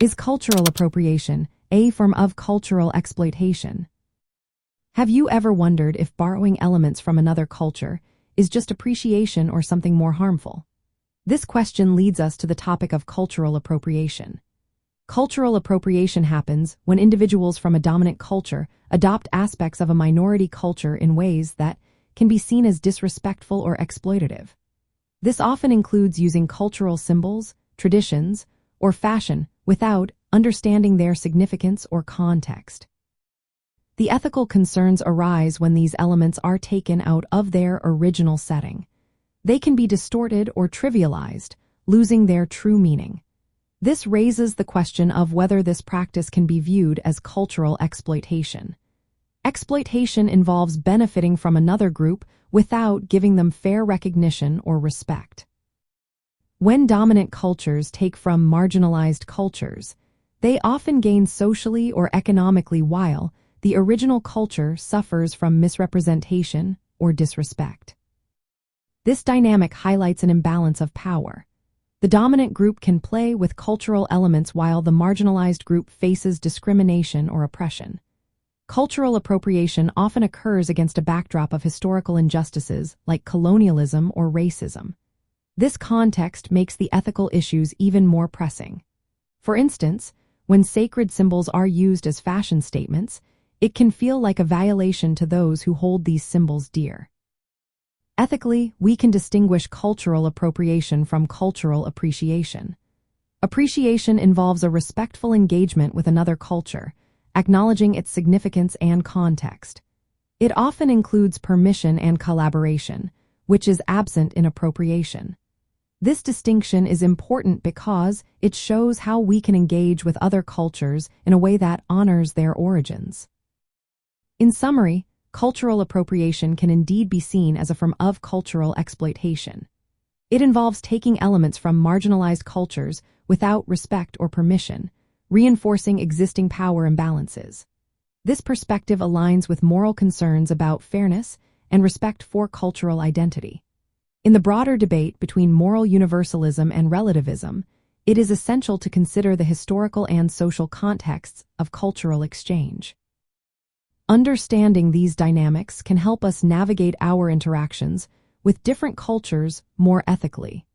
Is cultural appropriation a form of cultural exploitation? Have you ever wondered if borrowing elements from another culture is just appreciation or something more harmful? This question leads us to the topic of cultural appropriation. Cultural appropriation happens when individuals from a dominant culture adopt aspects of a minority culture in ways that can be seen as disrespectful or exploitative. This often includes using cultural symbols, traditions, or fashion without understanding their significance or context. The ethical concerns arise when these elements are taken out of their original setting. They can be distorted or trivialized, losing their true meaning. This raises the question of whether this practice can be viewed as cultural exploitation. Exploitation involves benefiting from another group without giving them fair recognition or respect. When dominant cultures take from marginalized cultures, they often gain socially or economically while the original culture suffers from misrepresentation or disrespect. This dynamic highlights an imbalance of power. The dominant group can play with cultural elements while the marginalized group faces discrimination or oppression. Cultural appropriation often occurs against a backdrop of historical injustices like colonialism or racism. This context makes the ethical issues even more pressing. For instance, when sacred symbols are used as fashion statements, it can feel like a violation to those who hold these symbols dear. Ethically, we can distinguish cultural appropriation from cultural appreciation. Appreciation involves a respectful engagement with another culture, acknowledging its significance and context. It often includes permission and collaboration, which is absent in appropriation. This distinction is important because it shows how we can engage with other cultures in a way that honors their origins. In summary, cultural appropriation can indeed be seen as a form of cultural exploitation. It involves taking elements from marginalized cultures without respect or permission, reinforcing existing power imbalances. This perspective aligns with moral concerns about fairness and respect for cultural identity. In the broader debate between moral universalism and relativism, it is essential to consider the historical and social contexts of cultural exchange. Understanding these dynamics can help us navigate our interactions with different cultures more ethically.